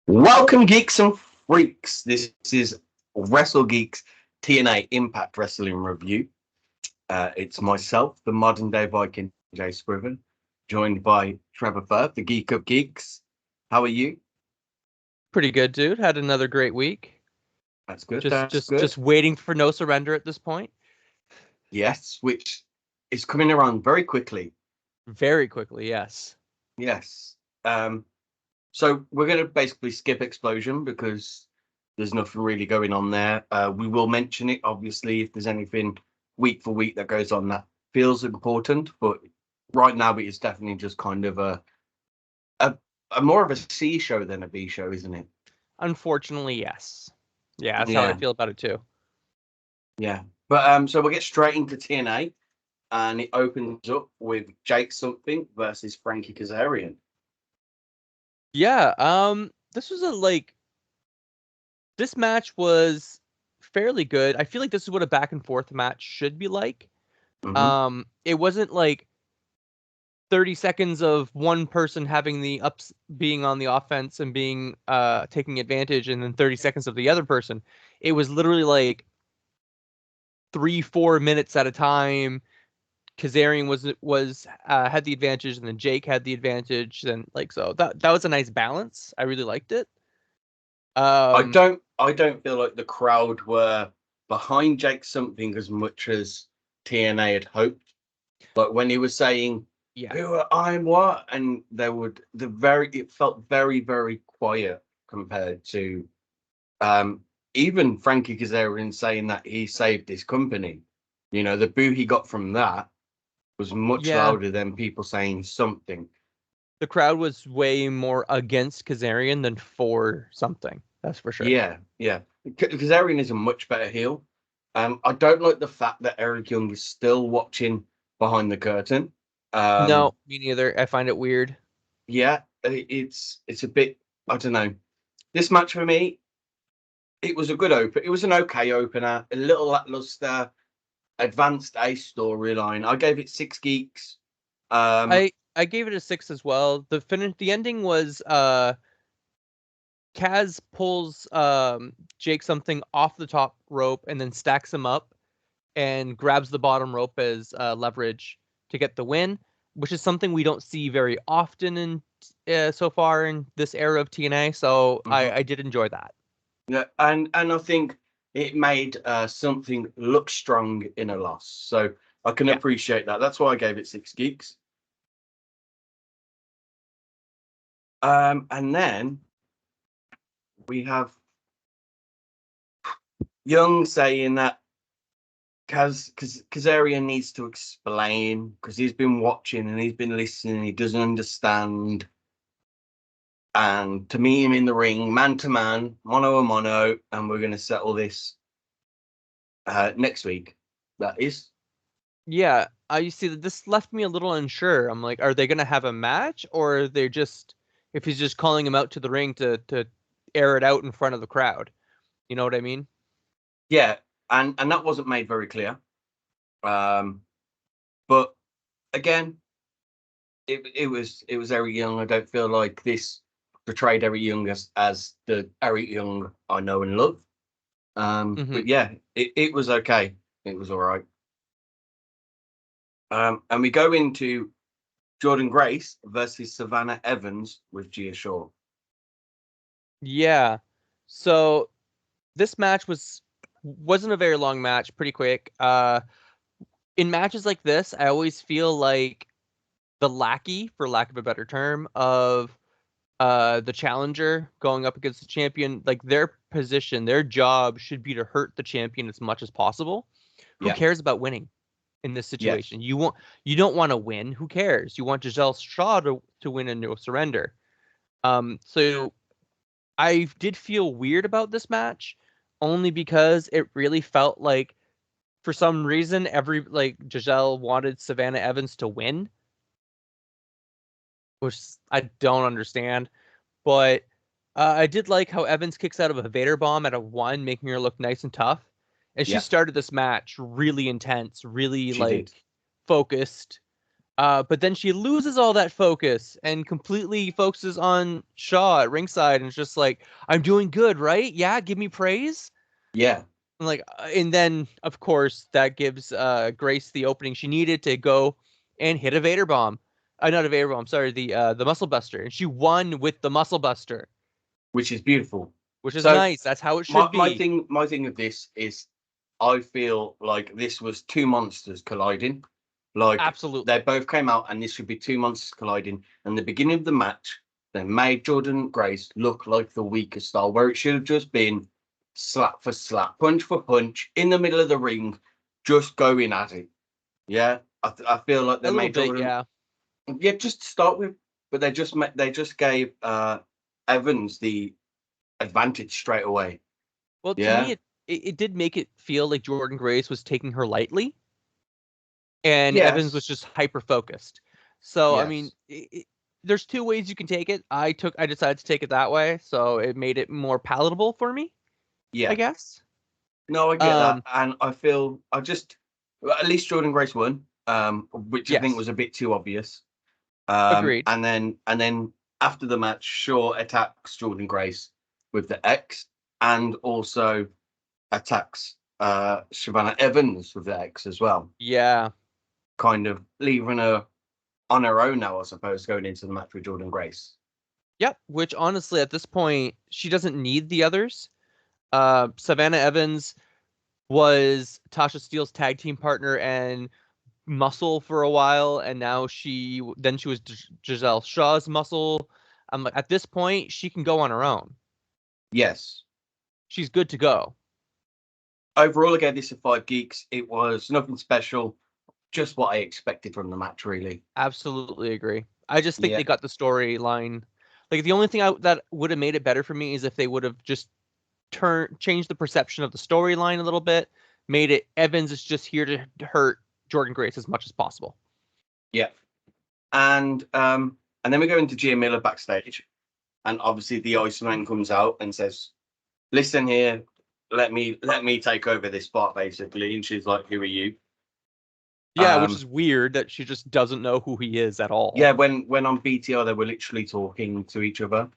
Welcome, geeks and freaks. This is Wrestle Geeks TNA Impact Wrestling Review. It's myself, the modern day Viking, Jay Scriven, joined by Trevor Firth, the Geek of Geeks. How are you? Pretty good, dude. Had another great week. That's good. Just That's just good. just waiting for no surrender at this point. Yes, which is coming around very quickly. Very quickly, yes. Yes. So we're going to basically skip Explosion because there's nothing really going on there. We will mention it, obviously, if there's anything week for week that goes on that feels important. But right now, it is definitely just kind of a, a more of a C show than a B show, isn't it? Unfortunately, yes. Yeah, that's how I Yeah, feel about it too. yeah. But so we'll get straight into TNA, and it opens up with Jake Something versus Frankie Kazarian. Yeah, this was this match was fairly good. I feel like this is what a back and forth match should be like. Hmm. It wasn't like 30 seconds of one person having the ups being on the offense and being taking advantage and then 30 seconds of the other person. It was literally like 3-4 minutes at a time. Kazarian was had the advantage, and then Jake had the advantage, and like so that was a nice balance. I really liked it. I Um, don't I don't feel like the crowd were behind Jake Something as much as TNA had hoped. Like when he was saying yeah, who I'm what, and there would the very it felt very, very quiet compared to um even Frankie Kazarian saying that he saved his company. You know, the boo he got from that was much yeah, louder than people saying something. the crowd was way more against Kazarian than for something. That's for sure. Yeah, yeah. Kazarian is a much better heel. I don't like the fact that Eric Young is still watching behind the curtain. No, Um, me neither. I find it weird. yeah, it's a bit. I don't know. This match for me, it was a good open. It was an okay opener, a little lackluster, advanced A storyline. I gave it 6 geeks. Um, I gave it a 6 as well. The ending was Kaz pulls Jake something off the top rope and then stacks him up and grabs the bottom rope as leverage to get the win, which is something we don't see very often in so far in this era of TNA. So mhm. I did enjoy that. Yeah, and I think it made something look strong in a loss. So I can Yeah, appreciate that. That's why I gave it 6 geeks. And then we have Young saying that Kazarian needs to explain because he's been watching and he's been listening. He doesn't understand. And to meet him in the ring, man to man, mono a mono, and we're going to settle this next week. That is. yeah. I see that this left me a little unsure. I'm like, are they gonna have a match, or are they just if he's just calling him out to the ring to air it out in front of the crowd? You know what I mean? Yeah. And that wasn't made very clear. Um, but again, it was Eric Young. I don't feel like this portrayed Eric Young as the Eric Young I know and love. Hmm. But yeah, it was okay. It was all right. And we go into Jordan Grace versus Savannah Evans with Gisele Shaw. Yeah. So this match wasn't a very long match, pretty quick. In matches like this, I always feel like the lackey, for lack of a better term, of the challenger going up against the champion, like their position, their job should be to hurt the champion as much as possible. Who Yeah. cares about winning in this Yes. situation? You don't want to win. Who cares? You want Gisele Shaw to win and no surrender. So I did feel weird about this match only because it really felt like for some reason every like Giselle wanted Savannah Evans to win, which I don't understand. But I did like how Evans kicks out of a Vader bomb at a 1, making her look nice and tough. And she Yeah, started this match really intense, really she did. like focused. But then she loses all that focus and completely focuses on Shaw at ringside and it's just like, I'm doing good, right? Yeah, give me praise. Yeah. And then of course that gives Grace the opening she needed to go and hit a Vader bomb. Not a Vader bomb, sorry, the Muscle Buster. And she won with the Muscle Buster, Which is beautiful. which is So nice. That's how it my, should my be. thing my thing with this is I feel like this was two monsters colliding. Like Absolutely. they both came out and this should be two monsters colliding. And the beginning of the match, they made Jordan Grace look like the weaker star, where it should have just been slap for slap, punch for punch, in the middle of the ring, just going at it. Yeah. I feel like they A little made bit, Jordan, yeah. yeah, just to start with, but they just gave Evans the advantage straight away. Well, to Yeah. me, it did make it feel like Jordan Grace was taking her lightly, and Evans was Yes. just hyper focused. So, I mean, Yes. there's two ways you can take it. I decided to take it that way, so it made it more palatable for me, I Yeah. guess. No, I get that, Um, and I feel I just well, at least Jordan Grace won, which I think yes, was a bit too obvious. agreed. And then after the match, Shaw attacks Jordan Grace with the X, and also attacks Shavannah Evans with the X as well, Yeah, kind of leaving her on her own now, I suppose, going into the match with Jordan Grace. yep. Which honestly, at this point, she doesn't need the others. Savannah Evans was Tasha Steele's tag team partner and muscle for a while, and now she was Gisele Shaw's muscle. I'm like, at this point, she can go on her own. Yes. She's good to go. Overall, I gave this a 5 geeks. It was nothing special, just what I expected from the match, really. Absolutely agree. I just think Yeah. they got the storyline. Like the only thing that would have made it better for me is if they would have just changed the perception of the storyline a little bit, made it Evans is just here to hurt Jordan Grace as much as possible. Yeah. And then we go into Gia Miller backstage, and obviously the Iceman comes out and says, "Listen here, let me take over this spot," basically. And she's like, "Who are you?" Yeah, which is Um, weird that she just doesn't know who he is at all. yeah, when on BTR they were literally talking to each other.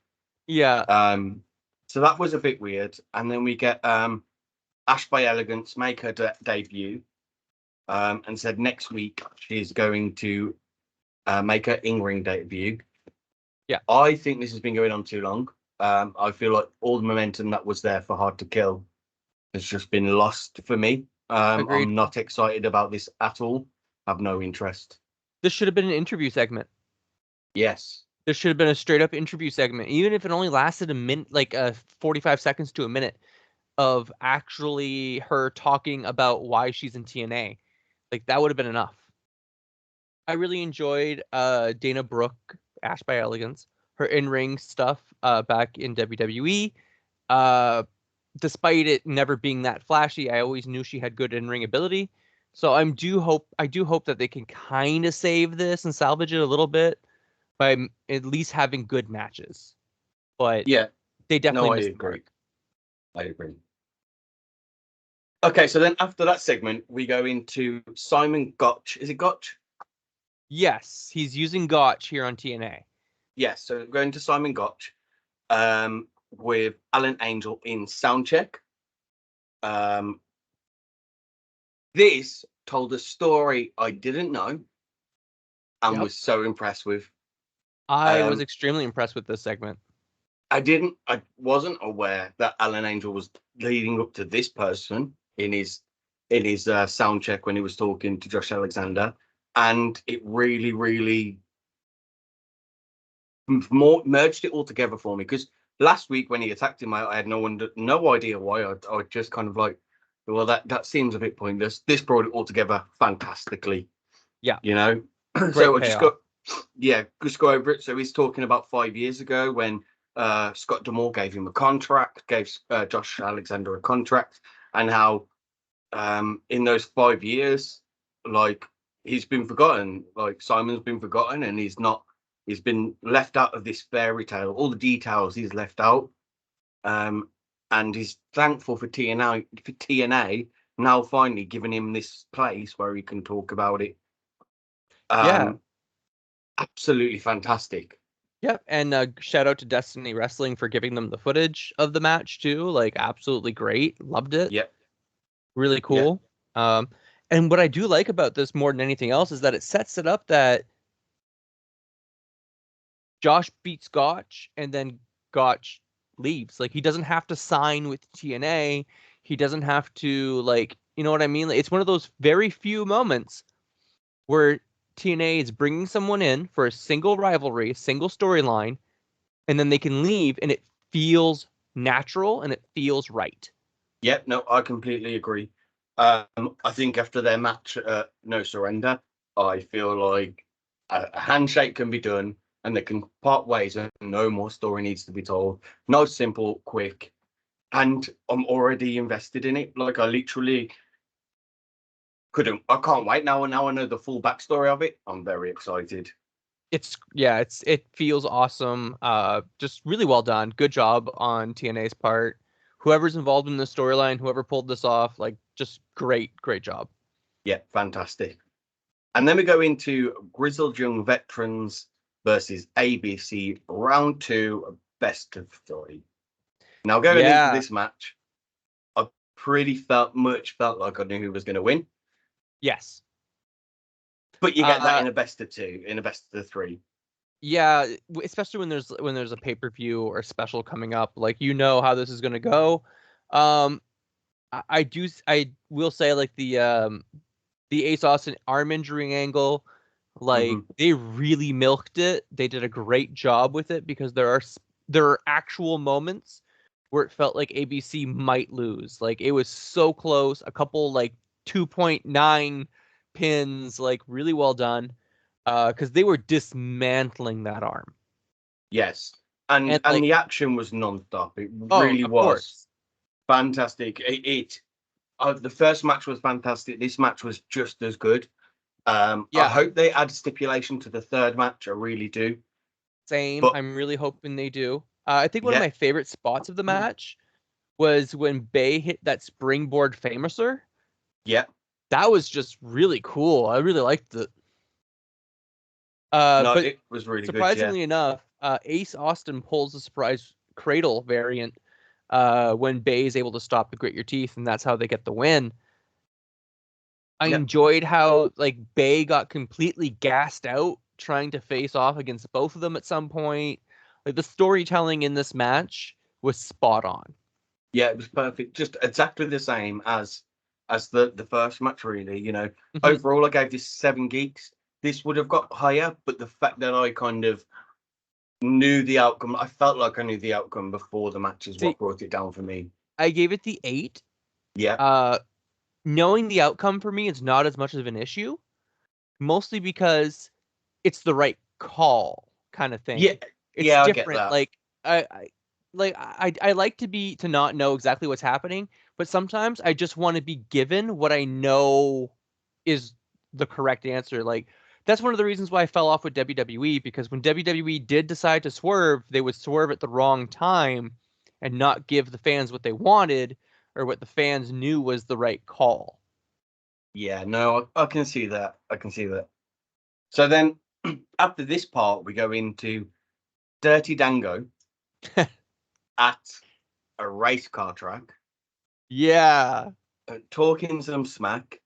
Yeah, Um, so that was a bit weird. And then we get Ash by Elegance make her debut, and said next week she's going to make her in-ring debut. yeah, I think this has been going on too long. I feel like all the momentum that was there for Hard to Kill has just been lost for me. agreed. I'm not excited about this at all. Have no interest. This should have been an interview segment. Yes. This should have been a straight up interview segment, even if it only lasted a minute, like 45 seconds to a minute of actually her talking about why she's in TNA. Like that would have been enough. I really enjoyed Dana Brooke, Ash by Elegance, her in-ring stuff back in WWE. Uh, Despite it never being that flashy, I always knew she had good in-ring ability. So I do hope that they can kind of save this and salvage it a little bit by at least having good matches. But Yeah. they definitely No, I missed the agree. mark. I agree. Okay, so then after that segment, we go into Simon Gotch. Is it Gotch? Yes, he's using Gotch here on TNA. Yes. So going to Simon Gotch, with Alan Angel in Soundcheck. Um, this told a story I didn't know and Yep. was so impressed with. I was Um, extremely impressed with this segment. I wasn't aware that Alan Angel was leading up to this person in his sound check when he was talking to Josh Alexander, and it really, really more merged it all together for me. Because last week when he attacked him, I had no idea why. I was just kind of like, well, that seems a bit pointless. This brought it all together fantastically, Yeah, you know. great So I just payoff. got, yeah, just go over it. So he's talking about 5 years ago when Scott D'Amore gave him a contract, gave Josh Alexander a contract, and how in those 5 years, like he's been forgotten, like Simon's been forgotten, and he's been left out of this fairy tale. All the details he's left out, um, and he's thankful for TNA now finally giving him this place where he can talk about it. Yeah, Um, absolutely fantastic. Yep, and shout out to Destiny Wrestling for giving them the footage of the match too. Like, absolutely great. Loved it. Yep. Really Yep. cool. Um, and what I do like about this more than anything else is that it sets it up that Josh beats Gotch and then Gotch leaves. Like, he doesn't have to sign with TNA. He doesn't have to, like, you know what I mean? Like, it's one of those very few moments where TNA is bringing someone in for a single rivalry, a single storyline, and then they can leave and it feels natural and it feels right. Yep. No, I completely agree. I think after their match, No Surrender, I feel like a handshake can be done and they can part ways and no more story needs to be told. No, simple, quick. And I'm already invested in it. Like, I literally I can't wait now. And now I know the full backstory of it. I'm very excited. It feels awesome. Just really well done. Good job on TNA's part. Whoever's involved in the storyline, whoever pulled this off, like, just great job. Yeah, fantastic. And then we go into Grizzled Young Veterans versus ABC round 2, best of 3. Now, going into Yeah. this match, I felt like I knew who was going to win. Yes. But you get that in a best of 2, in a best of 3. Yeah, especially when there's a pay-per-view or a special coming up, like, you know how this is going to go. I will say, like, the Ace Austin arm injury angle, like, they really milked it. They did a great job with it because there are actual moments where it felt like ABC might lose. Like, it was so close, a couple, like, 2.9 pins, like, really well done. Because they were dismantling that arm. Yes. And Like, the action was non-stop. It oh, really of was course. fantastic. The first match was fantastic. This match was just as good. I Yeah, hope they add stipulation to the third match. I really do. same. But I'm really hoping they do. I think one of yeah, my favorite spots of the match was when Bay hit that springboard famouser. yeah. That was just really cool. I really liked it. No, But it was really good. Yeah, surprisingly enough, Ace Austin pulls the surprise cradle variant when Bay is able to stop the grit your teeth, and that's how they get the win. I yeah, enjoyed how, like, Bay got completely gassed out trying to face off against both of them at some point. Like, the storytelling in this match was spot on. yeah. It was perfect. Just exactly the same as the first match. Really, Mhm. overall, I gave this 7 geeks. This would have got higher, but the fact that I kind of knew the outcome, I felt like I knew the outcome before the match is See, what brought it down for me. I gave it the 8. Yeah, Uh, Knowing the outcome for me is not as much of an issue, mostly because it's the right call kind of yeah, thing. It's yeah. I get different. that. I like to not know exactly what's happening, but sometimes I just want to be given what I know is the correct answer. Like, that's one of the reasons why I fell off with WWE, because when WWE did decide to swerve, they would swerve at the wrong time and not give the fans what they wanted or what the fans knew was the right call. Yeah, no, I can see that. I can see that. So then, after this part, we go into Dirty Dango at a race car track, Yeah. talking some smack,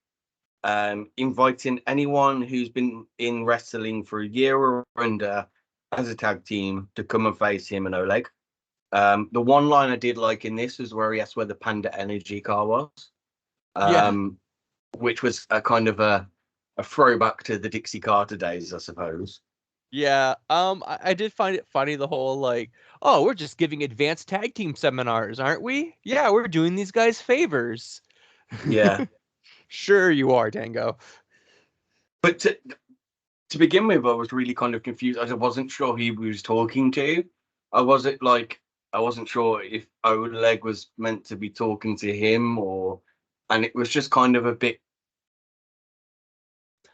inviting anyone who's been in wrestling for a year or under as a tag team to come and face him and Oleg. The one line I did like in this was where he asked where the Panda Energy car was, Yeah. which was a kind of a throwback to the Dixie Carter days, I suppose. Yeah. I did find it funny, the whole, like, oh, we're just giving advanced tag team seminars, aren't we? Yeah, we're doing these guys favors. Yeah, Sure you are, Dango. but to begin with, I was really kind of confused. I wasn't sure who he was talking to. I wasn't sure if Oleg was meant to be talking to him and it was just kind of a bit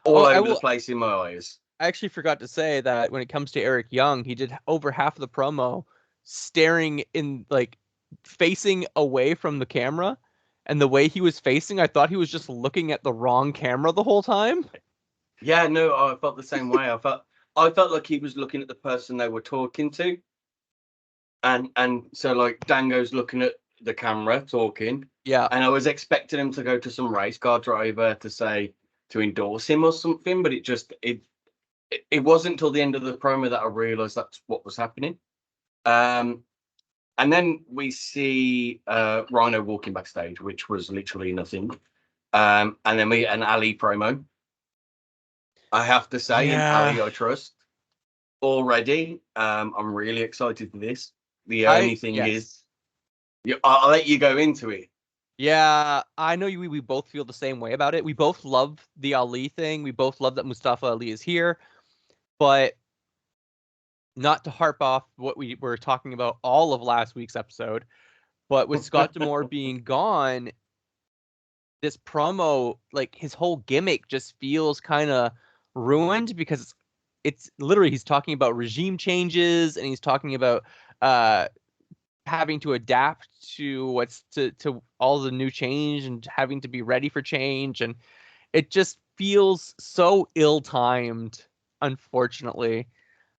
all Oh, over the place in my eyes. I actually forgot to say that when it comes to Eric Young, he did over half of the promo staring in, like, facing away from the camera. And the way he was facing, I thought he was just looking at the wrong camera the whole time. Yeah, no, I felt the same way. I felt like he was looking at the person they were talking to, and so like Dango's looking at the camera talking, Yeah. and I was expecting him to go to some race car driver to endorse him or something, but it wasn't until the end of the promo that I realized that's what was happening. And then we see Rhino walking backstage, which was literally nothing. And then we get an Ali promo. I have to say, in Yeah. Ali I trust already. I'm really excited for this. The only thing is, I'll let you go into it. Yeah, I know we both feel the same way about it. We both love the Ali thing. We both love that Mustafa Ali is here. But not to harp off what we were talking about all of last week's episode, but with Scott D'Amore being gone, this promo, like his whole gimmick just feels kind of ruined because it's literally he's talking about regime changes and he's talking about having to adapt to to all the new change and having to be ready for change, and it just feels so ill-timed, unfortunately.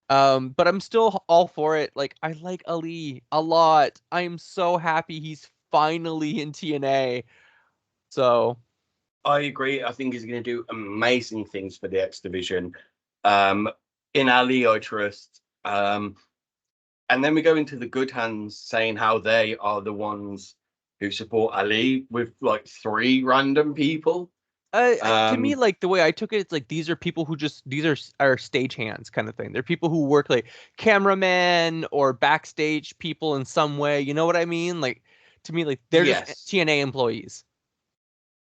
But I'm still all for it. Like, I like Ali a lot. I'm so happy he's finally in TNA. So I agree. I think he's going to do amazing things for the X division. In Ali, I trust. And then we go into the good hands, saying how they are the ones who support Ali with like 3 random people. to me, like the way I took it, it's like these are people who just these are stagehands kind of thing. They're people who work like cameramen or backstage people in some way. You know what I mean? Like, to me, like they're just Yes, TNA employees.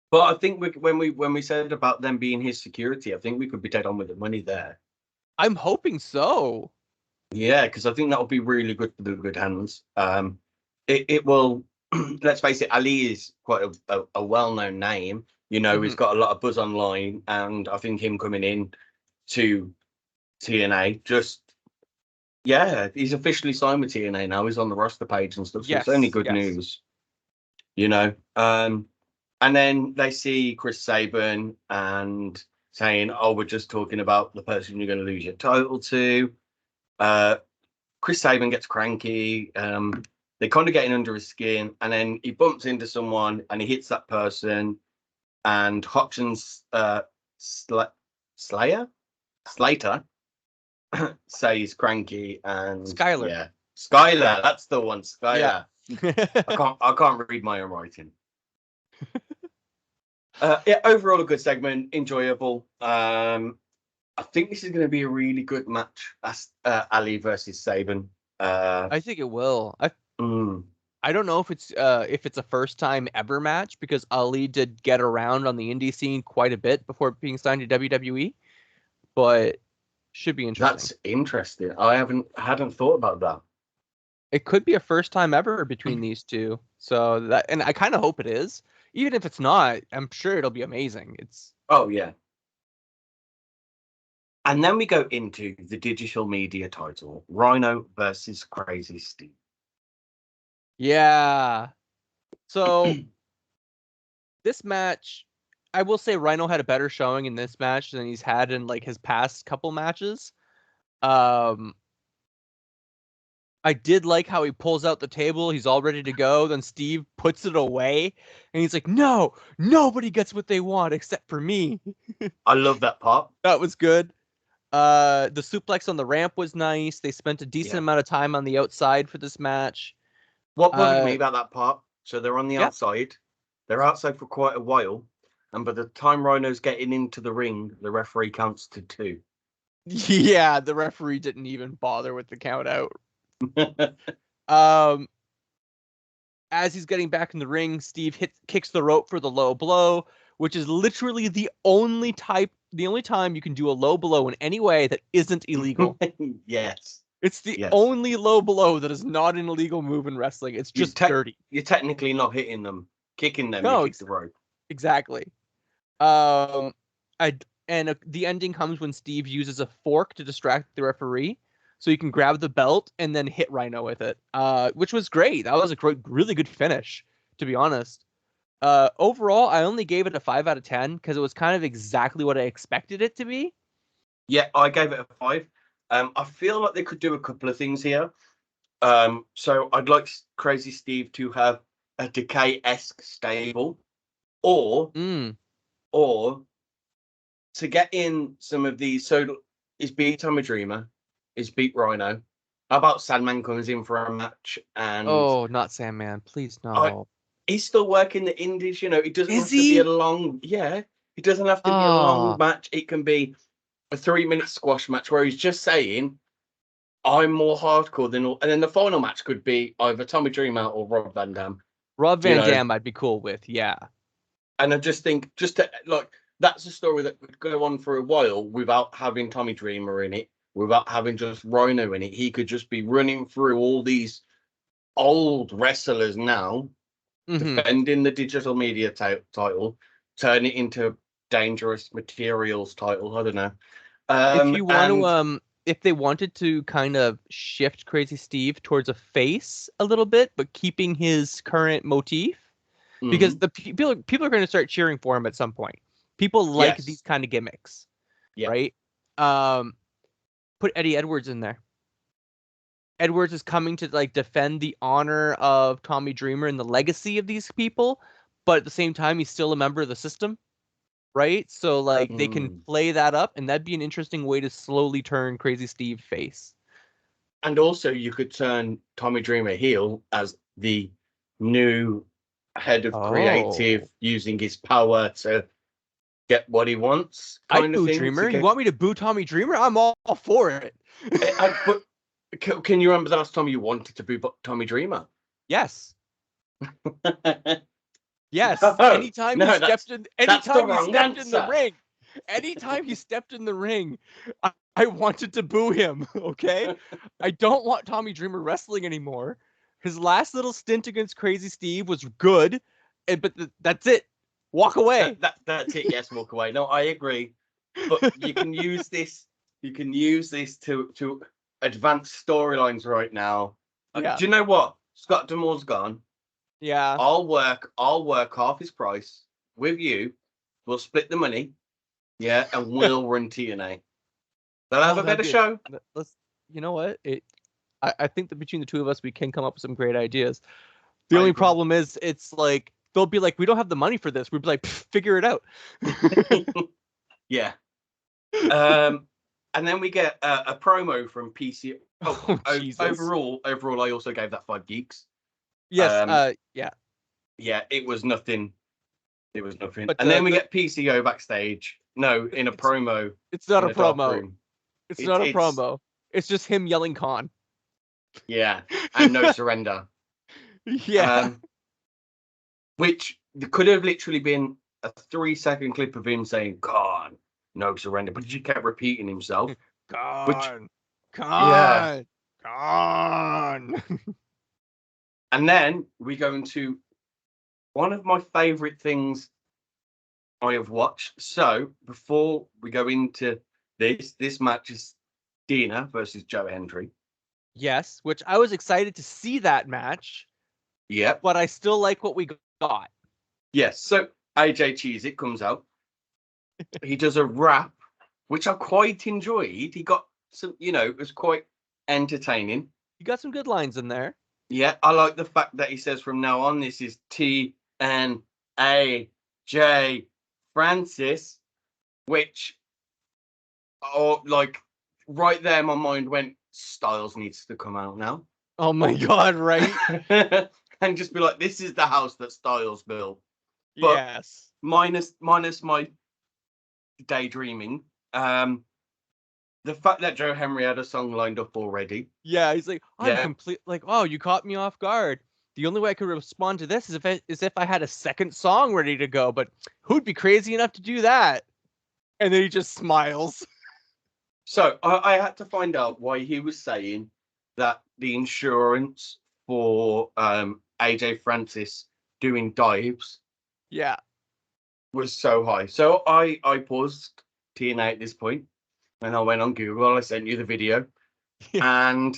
but I think when we said about them being his security, I think we could be dead on with the money there. I'm hoping so. Yeah, because I think that will be really good for the good hands. It will. Let's face it, Ali is quite a well-known name. You know, he's Mhm. got a lot of buzz online, and I think him coming in to TNA just yeah, he's officially signed with TNA now. He's on the roster page and stuff, so it's only Yes, good yes. news, you know. And then they see Chris Sabin and saying, "Oh, we're just talking about the person you're going to lose your title to." Uh, Chris Sabin gets cranky. They're kind of getting under his skin, and then he bumps into someone and he hits that person. And Hutchins, Slayer, Slater, says cranky, and Skyler. yeah, Skylar, that's the one, Yeah. Skylar. I can't read my own writing. Yeah, overall a good segment, enjoyable. I think this is going to be a really good match. That's Ali versus Sabin. I think it will. Mm, I don't know if it's a first time ever match because Ali did get around on the indie scene quite a bit before being signed to WWE, but should be interesting. that's interesting. I hadn't thought about that. It could be a first time ever between these two. So that, and I kind of hope it is. Even if it's not, I'm sure it'll be amazing. It's Oh yeah. And then we go into the digital media title: Rhino versus Crazy Steve. yeah. So this match, I will say Rhino had a better showing in this match than he's had in like his past couple matches. Um, I did like how he pulls out the table. He's all ready to go. Then Steve puts it away, and he's like, "No, nobody gets what they want except for me." I love that part. That was good. The suplex on the ramp was nice. They spent a decent Yeah. amount of time on the outside for this match. What bothered me about that part? So they're on the Yeah, outside. They're outside for quite a while, and by the time Rhino's getting into the ring, the referee counts to 2. yeah. The referee didn't even bother with the count out. Um, as he's getting back in the ring, Steve kicks the rope for the low blow, which is literally the only time you can do a low blow in any way that isn't illegal. Yes. It's the Yes. only low blow that is not an illegal move in wrestling. It's You just dirty. you're technically not hitting them, kicking them. You No, kick the rope. exactly. Um, I and the ending comes when Steve uses a fork to distract the referee, so you can grab the belt and then hit Rhino with it. Which was great. That was a really good finish, to be honest. Overall, I only gave it a 5 out of 10 because it was kind of exactly what I expected it to be. Yeah, I gave it a 5. I feel like they could do a couple of things here. So I'd like Crazy Steve to have a Decay-esque stable, or to get in some of these. So is beat Tommy Dreamer, is beat Rhino. How about Sandman comes in for a match and not Sandman, please no. He's still working the indies, you know. It doesn't have to be a long, it doesn't have to be a long match. It can be a 3-minute squash match where he's just saying, I'm more hardcore than all. And then the final match could be either Tommy Dreamer or Rob Van Dam. Rob Van Dam I'd be cool with, yeah. And I just think, that's a story that could go on for a while without having Tommy Dreamer in it, without having just Rhino in it. He could just be running through all these old wrestlers now, defending the digital media title, turn it into Dangerous Materials title. I don't know. If you want to, if they wanted to kind of shift Crazy Steve towards a face a little bit, but keeping his current motif, because the people are going to start cheering for him at some point. People like these kind of gimmicks, right? Put Eddie Edwards in there. Edwards is coming to like defend the honor of Tommy Dreamer and the legacy of these people, but at the same time, he's still a member of the system, right? So like they can play that up, and that'd be an interesting way to slowly turn Crazy Steve face. And also, you could turn Tommy Dreamer heel as the new head of creative, using his power to get what he wants. I'd boo Dreamer. You want me to boo Tommy Dreamer? I'm all for it. But can you remember the last time you wanted to boo Tommy Dreamer? Yes. Yes. Anytime he stepped in the ring. Anytime he stepped in the ring, I wanted to boo him. Okay. I don't want Tommy Dreamer wrestling anymore. His last little stint against Crazy Steve was good, but that's it. Walk away. That's it. Yes, walk away. No, I agree. But you can use this. You can use this to advance storylines right now. Do you know what? Scott D'Amore's gone. Yeah. I'll work half his price with you. We'll split the money. Yeah, and we'll run TNA. They'll have a better show. You know what? I think that between the two of us, we can come up with some great ideas. The only problem is, it's like they'll be like, we don't have the money for this. We'd be like, figure it out. Yeah. And then we get a promo from PC. Overall, I also gave that 5 geeks. Yes. Yeah, it was nothing. But, and then we get PCO backstage. No, in a promo. It's not a promo. It's not a promo. It's just him yelling "Khan." Yeah, and no surrender. Yeah. Which could have literally been a 3-second clip of him saying "Khan, no surrender," but he kept repeating himself. Khan. And then we go into one of my favorite things I have watched. So before we go into this match is Dina versus Joe Hendry. Yes, which I was excited to see that match. Yeah. But I still like what we got. Yes. So AJ Cheez-It comes out. He does a rap, which I quite enjoyed. He got some, it was quite entertaining. You got some good lines in there. Yeah, I like the fact that he says from now on, this is TNA Francis, which, right there, my mind went, Styles needs to come out now. Oh my God, right? And just be like, this is the house that Styles built. But yes. Minus my daydreaming. The fact that Joe Henry had a song lined up already. Yeah, he's like, I'm complete. Like, oh, you caught me off guard. The only way I could respond to this is if I had a second song ready to go. But who'd be crazy enough to do that? And then he just smiles. So I had to find out why he was saying that the insurance for AJ Francis doing dives, was so high. So I paused TNA at this point. And I went on Google, I sent you the video. And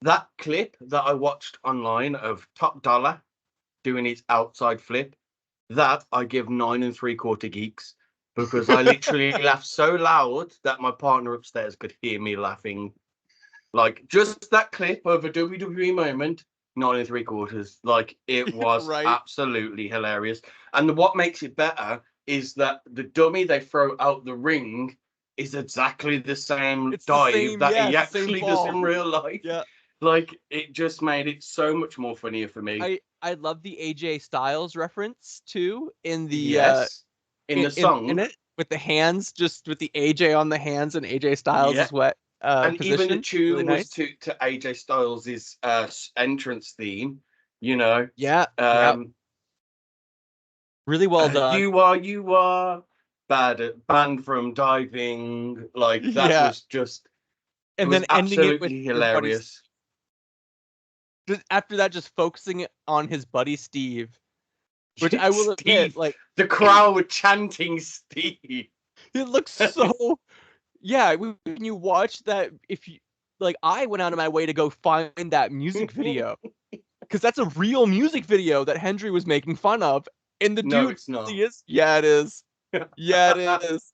that clip that I watched online of Top Dollar doing his outside flip, that I give 9 3/4 geeks, because I literally laughed so loud that my partner upstairs could hear me laughing. Like, just that clip of a WWE moment, 9 3/4. Like, it was Right. absolutely hilarious. And what makes it better is that the dummy they throw out the ring is exactly the same It's the dive same, that yeah, he it's the same actually does fall. in real life. Yeah. Like, it just made it so much more funnier for me. I love the AJ Styles reference too in the Yes. In the song. in it with the hands, just with the AJ on the hands and AJ Styles' Yeah. wet And even the position. tune Really was nice. to AJ Styles' entrance theme, you know. Yeah. Yeah. Really well done. You are banned from diving. Like, that Yeah. was just, it And was then ending it with absolutely his buddy hilarious. just after that, just focusing on his buddy Steve, which I will admit, Steve, like the crowd chanting Steve. it looks so. Yeah, when you watch that, if you like, I went out of my way to go find that music video because that's a real music video that Hendry was making fun of, and the No, dude it's not. really is. Yeah, it is. Yeah, it is.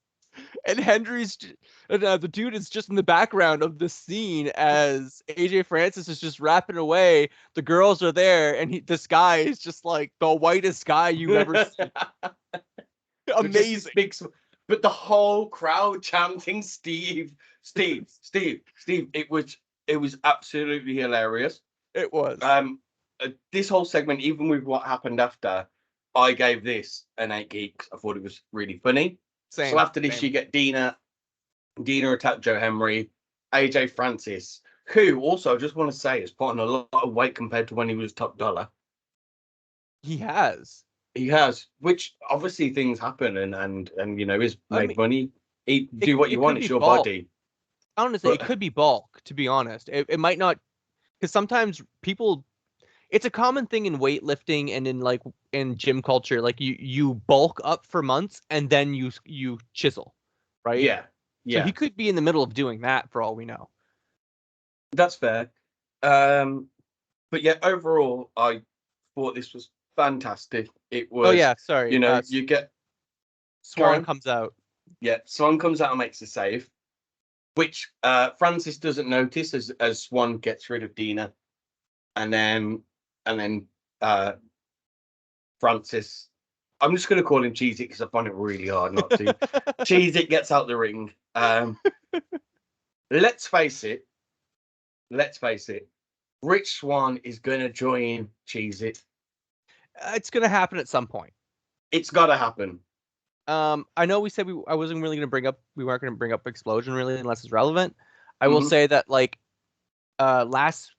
And the dude is just in the background of the scene as AJ Francis is just rapping away. The girls are there, and this guy is just like the whitest guy you've ever seen. Just this Amazing. big, but the whole crowd chanting Steve, Steve, Steve, Steve. It was absolutely hilarious. It was. This whole segment, even with what happened after, I gave this an 8 geeks. I thought it was really funny. Same. So after this, Same. you get Dina attacked Joe Henry, AJ Francis, who also I just want to say has put on a lot of weight compared to when he was top dollar. He has. He has, which obviously things happen and you know, is made money. Do what you want, it's your bulk. body. Honestly, it could be bulk, to be honest. It might not, because sometimes people, it's a common thing in weightlifting and in gym culture. Like you bulk up for months and then you chisel, right? Yeah. So he could be in the middle of doing that for all we know. That's fair. But yeah, overall, I thought this was fantastic. It was. Oh yeah, sorry. You know, you get Swan comes out. Yeah, Swan comes out and makes a save, which Francis doesn't notice as Swan gets rid of Dina, and then Francis. I'm just going to call him Cheese It because I find it really hard not to. Cheese It gets out the ring. Let's face it. Rich Swan is going to join Cheese It. It's going to happen at some point. It's got to happen. I know we said I wasn't really going to bring up. We weren't going to bring up Explosion really unless it's relevant. I will say that like last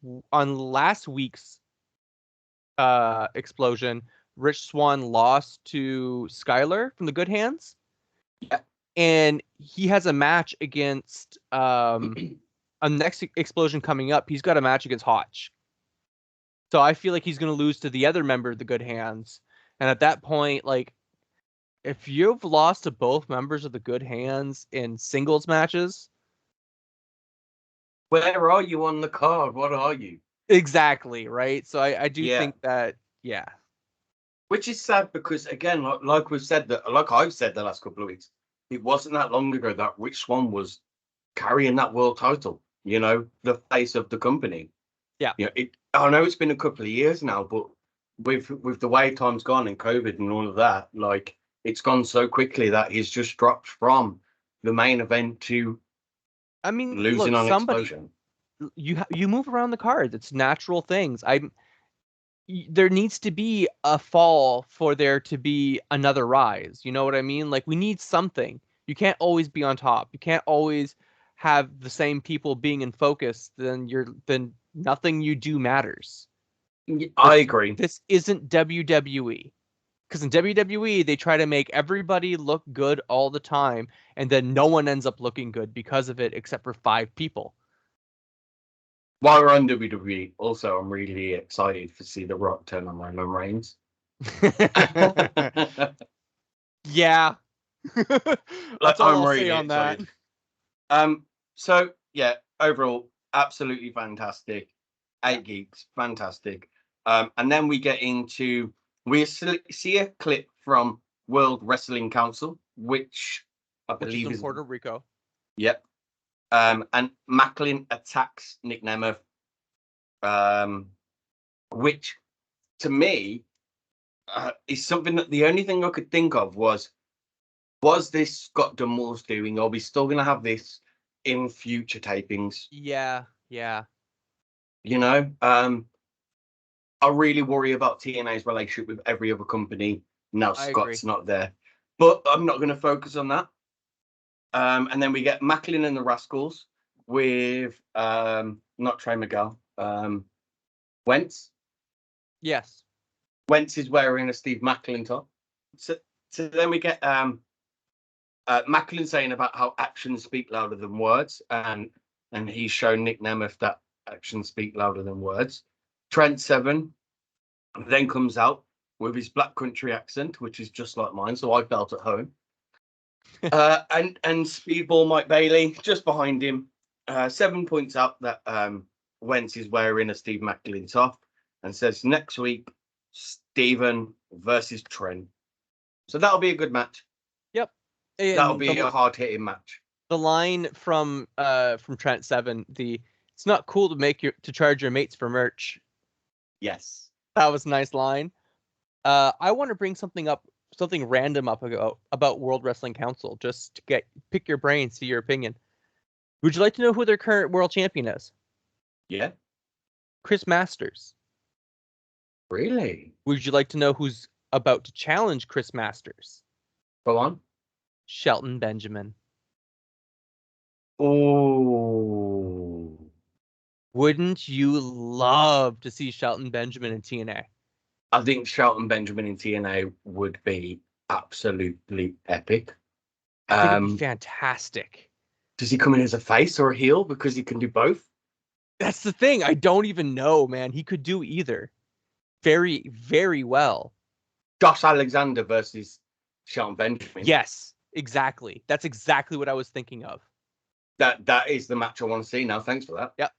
week's Explosion, Rich Swan lost to Skylar from the Good Hands. Yeah. And he has a match against a next Explosion coming up. He's got a match against Hotch. So I feel like he's going to lose to the other member of the Good Hands. And at that point, like, if you've lost to both members of the Good Hands in singles matches, where are you on the card? What are you? Exactly, right? So I do think that, yeah. Which is sad because, again, like we've said, like I've said the last couple of weeks, it wasn't that long ago that Rich Swan was carrying that world title, you know, the face of the company. Yeah. You know, I know it's been a couple of years now, but with the way time's gone and COVID and all of that, like, it's gone so quickly that he's just dropped from the main event to losing on Explosion. You move around the cards. It's natural things. There needs to be a fall for there to be another rise. You know what I mean? Like, we need something. You can't always be on top. You can't always have the same people being in focus. Then nothing you do matters. I agree. This isn't WWE. Because in WWE, they try to make everybody look good all the time, and then no one ends up looking good because of it, except for 5 people. While we're on WWE, also, I'm really excited to see The Rock turn on Roman Reigns. Yeah. That's all I'll say on that. So, yeah, overall, absolutely fantastic. 8 geeks, fantastic. And then we get into, we see a clip from World Wrestling Council, which I believe is in Puerto Rico. Yep. And Macklin attacks Nick Nemeth, which to me is something that the only thing I could think of was this Scott Dunmore's doing? Are we still going to have this in future tapings? Yeah. You know, I really worry about TNA's relationship with every other company now Scott's not there. But I'm not going to focus on that. And then we get Macklin and the Rascals with not Trey Miguel, Wentz. Yes. Wentz is wearing a Steve Macklin top. So then we get Macklin saying about how actions speak louder than words, and he's shown Nick Nemeth that actions speak louder than words. Trent Seven then comes out with his Black Country accent, which is just like mine, so I felt at home. And Speedball Mike Bailey just behind him. Seven points out that Wentz is wearing a Steve Macklin top and says next week Steven versus Trent. So that'll be a good match. Yep. That'll be a hard hitting match. The line from Trent Seven, it's not cool to charge your mates for merch. Yes. That was a nice line. I want to bring something random up about World Wrestling Council, just to pick your brain, see your opinion. Would you like to know who their current world champion is? Yeah. Chris Masters. Really? Would you like to know who's about to challenge Chris Masters? Go on. Shelton Benjamin. Oh. Wouldn't you love to see Shelton Benjamin in TNA? I think Shelton Benjamin in TNA would be absolutely epic. I think it'd be fantastic. Does he come in as a face or a heel? Because he can do both. That's the thing. I don't even know, man. He could do either. Very, very well. Josh Alexander versus Shelton Benjamin. Yes, exactly. That's exactly what I was thinking of. That is the match I want to see now. Thanks for that. Yep.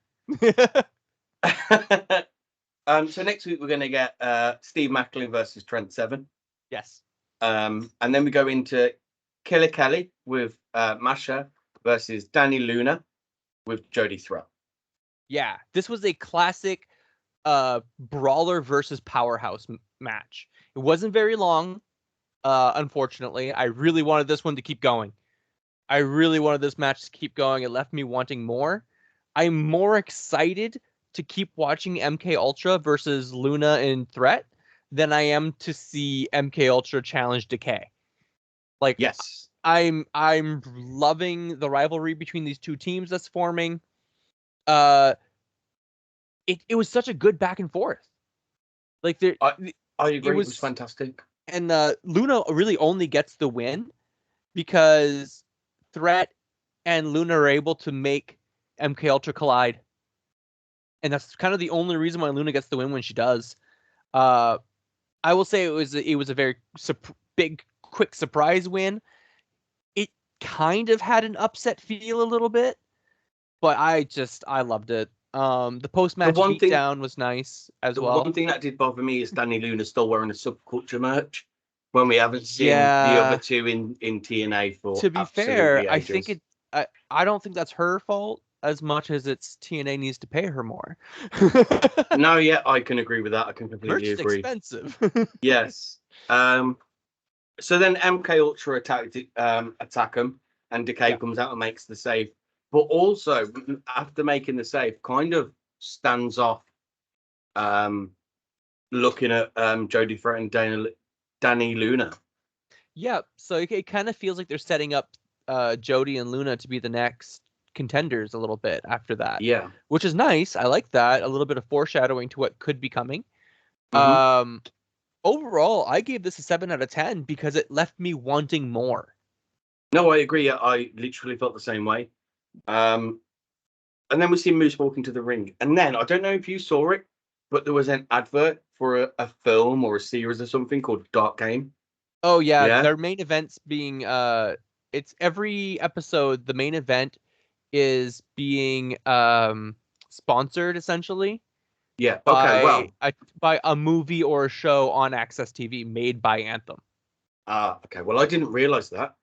So next week we're going to get Steve Macklin versus Trent Seven. Yes. And then we go into Killer Kelly with Masha versus Danny Luna with Jody Threat. Yeah, this was a classic brawler versus powerhouse match. It wasn't very long, unfortunately. I really wanted this one to keep going. I really wanted this match to keep going. It left me wanting more. I'm more excited to keep watching MK Ultra versus Luna in Threat than I am to see MK Ultra challenge Decay. Like, yes, I'm loving the rivalry between these two teams that's forming. It was such a good back and forth. Like, I agree. It was fantastic. And Luna really only gets the win because Threat and Luna are able to make MK Ultra collide. And that's kind of the only reason why Luna gets the win when she does. I will say it was a very big, quick surprise win. It kind of had an upset feel a little bit, but I loved it. The post-match beatdown was nice as well. The one thing that did bother me is Danny Luna still wearing a Subculture merch when we haven't seen the other two in TNA for. To be fair, ages. I think I don't think that's her fault as much as it's TNA needs to pay her more. No, yeah, I can agree with that. I can completely agree. Expensive. Yes. So then MK Ultra attack them, and Decay comes out and makes the save. But also, after making the save, kind of stands off looking at Jody Threat and Danny Luna. Yeah, so it kind of feels like they're setting up Jody and Luna to be the next contenders a little bit after that. Yeah. Which is nice. I like that. A little bit of foreshadowing to what could be coming. Mm-hmm. Overall, I gave this a 7 out of 10 because it left me wanting more. No, I agree. I literally felt the same way. And then we see Moose walk into the ring. And then, I don't know if you saw it, but there was an advert for a film or a series or something called Dark Game. Oh, yeah. Their main events being... it's every episode, the main event is being sponsored, essentially. Yeah, okay, by a movie or a show on Access TV made by Anthem. Okay. Well, I didn't realize that.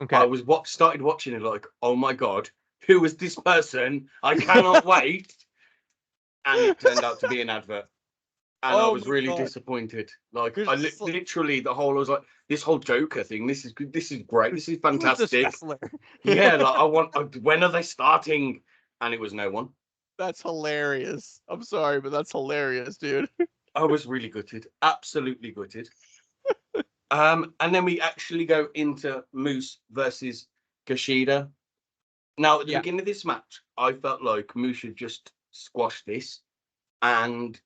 Okay. I was started watching it like, oh my god, who was this person? I cannot wait. And it turned out to be an advert. And I Oh was my really God. disappointed. Like, You're I just like, literally the whole I was like, this whole Joker thing. This is good. This is great. This is who is this fantastic. wrestler? Yeah, like when are they starting? And it was no one. That's hilarious. I'm sorry, but that's hilarious, dude. I was really gutted, absolutely gutted. And then we actually go into Moose versus Kushida. Now, at the Yeah. beginning of this match, I felt like Moose should just squash this, and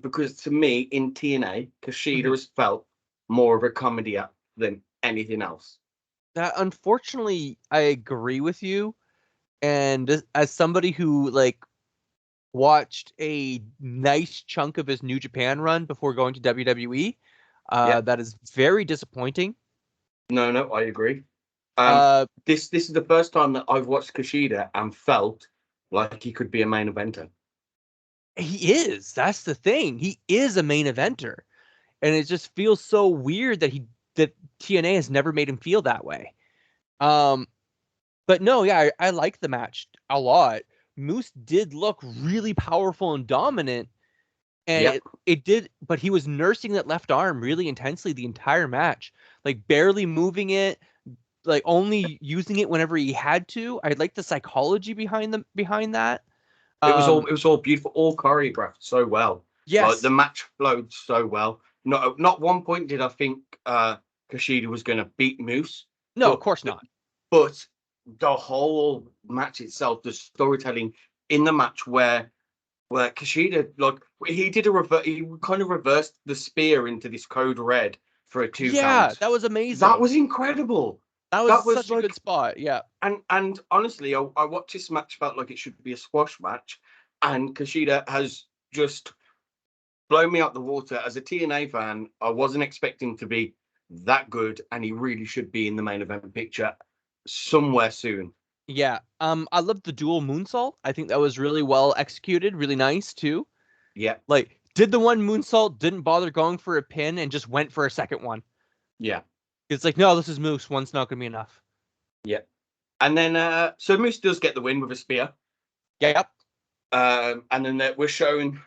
because to me in TNA, Kushida has felt more of a comedy act than anything else. That unfortunately, I agree with you. And as somebody who like watched a nice chunk of his New Japan run before going to WWE, Yeah, that is very disappointing. no, I agree. Uh, This is the first time that I've watched Kushida and felt like he could be a main eventer. he is. That's the thing. He is a main eventer, and it just feels so weird that TNA has never made him feel that way. Um, but no, yeah, I like the match a lot. Moose did look really powerful and dominant, and Yeah, it did, but he was nursing that left arm really intensely the entire match, like barely moving it, like only using it whenever he had to. I like the psychology behind that. it was all beautiful, all choreographed so well. Like the Yes. match flowed so well. Not one point did I think Kushida was going to beat Moose, No, of but course not. but the whole match itself, the storytelling in the match where Kushida, like he did he kind of reversed the spear into this code red for a two Yeah, count. that was That amazing. was incredible. That was That was such a good like, spot. Yeah. and honestly, I watched this match, felt like it should be a squash match, and Kushida has just blown me out the water. As a TNA fan, I wasn't expecting to be that good, and he really should be in the main event picture somewhere soon. Yeah. I love the dual moonsault. I think that was really well executed, really nice too. Yeah, Like, did the one moonsault, didn't bother going for a pin, and just went for a second one. yeah, It's like, no, this is Moose. One's not gonna be enough. yeah. And then so Moose does get the win with a spear. Yep. And then we're showing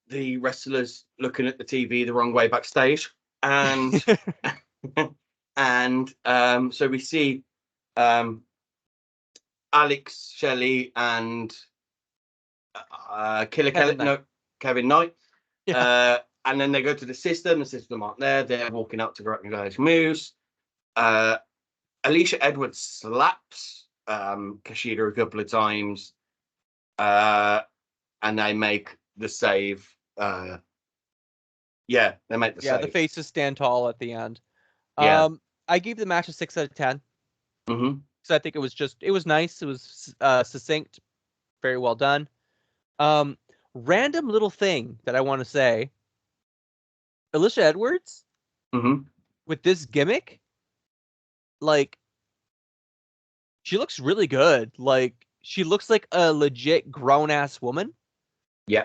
the wrestlers looking at the TV the wrong way backstage, and and so we see Alex Shelley and Killer Kelly, Kevin Knight. no, Kevin Knight, Yeah. and then they go to the system. The system aren't there. They're walking out to recognize Moose. Alicia Edwards slaps Kushida a couple of times. And they make the save. Yeah, they make the Yeah, save. the faces stand tall at the end. Yeah. I gave the match a 6 out of 10. Mm-hmm. So I think it was nice. It was succinct, very well done. Random little thing that I want to say. Alicia Edwards Mm-hmm. with this gimmick, like she looks really good. Like she looks like a legit grown ass woman, Yeah.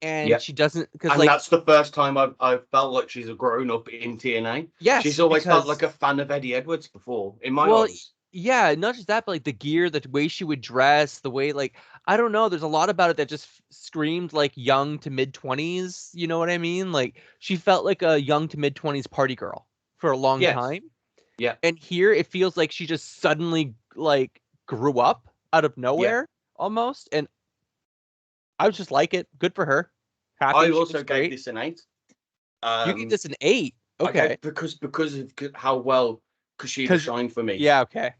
and Yeah. she doesn't because And like that's the first time I've felt like she's a grown up in TNA. She's yes, always felt because like a fan of Eddie Edwards before, in my well, eyes. yeah, not just that, but like the gear, the way she would dress, the way like I don't know, there's a lot about it that just screamed like young to mid 20s, you know what I mean? Like she felt like a young to mid 20s party girl for a long Yes. time. Yeah. And here it feels like she just suddenly like grew up out of Yeah. nowhere almost, and I was just like it. Good for her. I Happy, she also looks gave great. this an 8. You give this an 8. I Okay. gave because of how well Kushida Because shined for me. yeah, okay.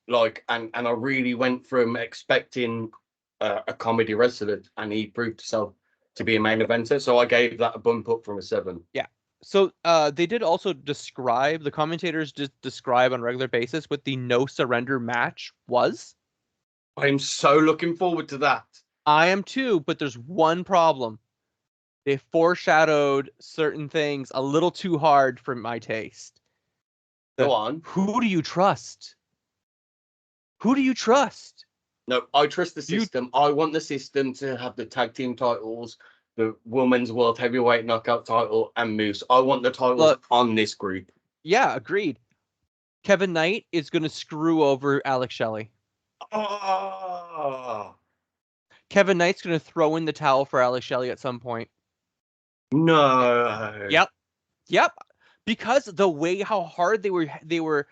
Like, and I really went from expecting a comedy wrestler, and he proved himself to be a main eventer. So I gave that a bump up from a 7. Yeah. So they did also describe, the commentators just describe on a regular basis what the no surrender match was. I'm so looking forward to that. I am too, but there's one problem. They foreshadowed certain things a little too hard for my taste. Go on. Who do you trust? Who do you trust? No, I trust the You system. I want the system to have the tag team titles, the women's world heavyweight knockout title, and Moose. I want the titles look, on this group. Yeah, agreed. Kevin Knight is going to screw over Alex Shelley. Oh Kevin Knight's going to throw in the towel for Alex Shelley at some point. no! Yep. Because the way how hard they were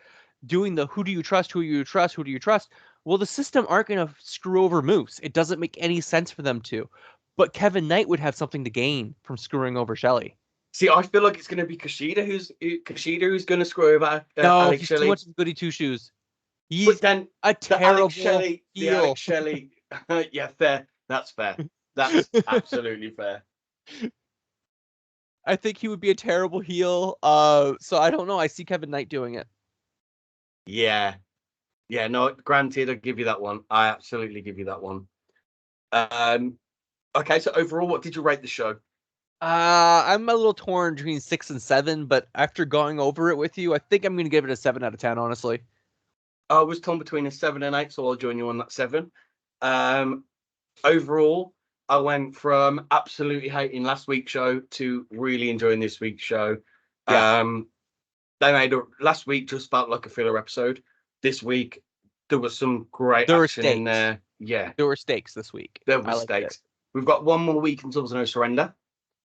doing the who do you trust, who do you trust, who do you trust. Well, the system aren't going to screw over Moose. It doesn't make any sense for them to. But Kevin Knight would have something to gain from screwing over Shelley. See, I feel like it's going to be Kushida who's going to screw over No, Alex he's Shelley. too much of a goody two shoes. But He's then a terrible heel. the Alex Shelley, yeah, fair. That's fair. That's absolutely fair. I think he would be a terrible heel. So I don't know. I see Kevin Knight doing it. Yeah. Yeah, no, granted, I'll give you that one. I absolutely give you that one. Okay, so overall, what did you rate the show? I'm a little torn between 6 and 7, but after going over it with you, I think I'm going to give it a 7 out of 10, honestly. I was torn between a 7 and 8, so I'll join you on that 7. Overall, I went from absolutely hating last week's show to really enjoying this week's show. Yeah. Last week just felt like a filler episode. This week, there was some great There were action in stakes. there. Yeah, There were stakes this week. there were stakes. We've got one more week until there's no surrender.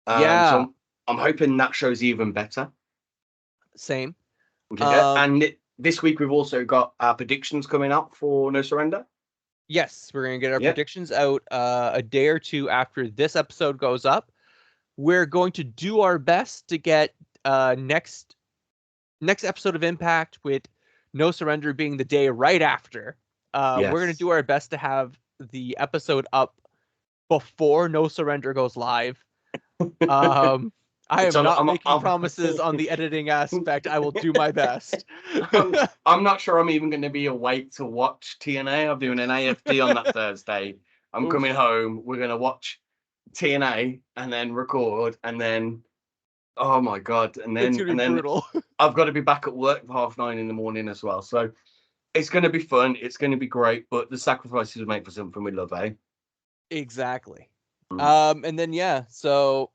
Yeah. So I'm hoping that show's even better. Same. And this week we've also got our predictions coming up for No Surrender. Yes, we're going to get our predictions out a day or two after this episode goes up. We're going to do our best to get next episode of Impact with No Surrender being the day right after. We're going to do our best to have the episode up before No Surrender goes live. I am not making promises on the editing aspect. I will do my best. I'm not sure I'm even going to be awake to watch TNA. I'm doing an AFD on that Thursday. I'm coming home. We're going to watch TNA and then record and then, oh my God. And then brutal. I've got to be back at work for 9:30 in the morning as well. So it's going to be fun. It's going to be great. But the sacrifices we make for something we love, eh? Exactly. And then, so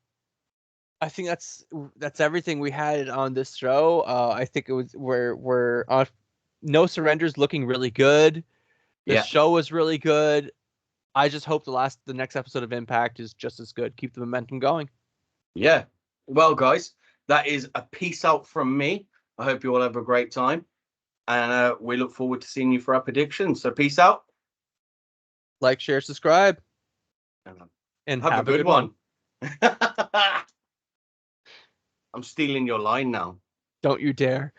I think that's everything we had on this show. I think it was we're on No Surrender's looking really good. The show was really good. I just hope the next episode of Impact is just as good. Keep the momentum going. Yeah. Well, guys, that is a peace out from me. I hope you all have a great time. And we look forward to seeing you for our predictions. So peace out. Like, share, subscribe. And have a good one. I'm stealing your line now. Don't you dare.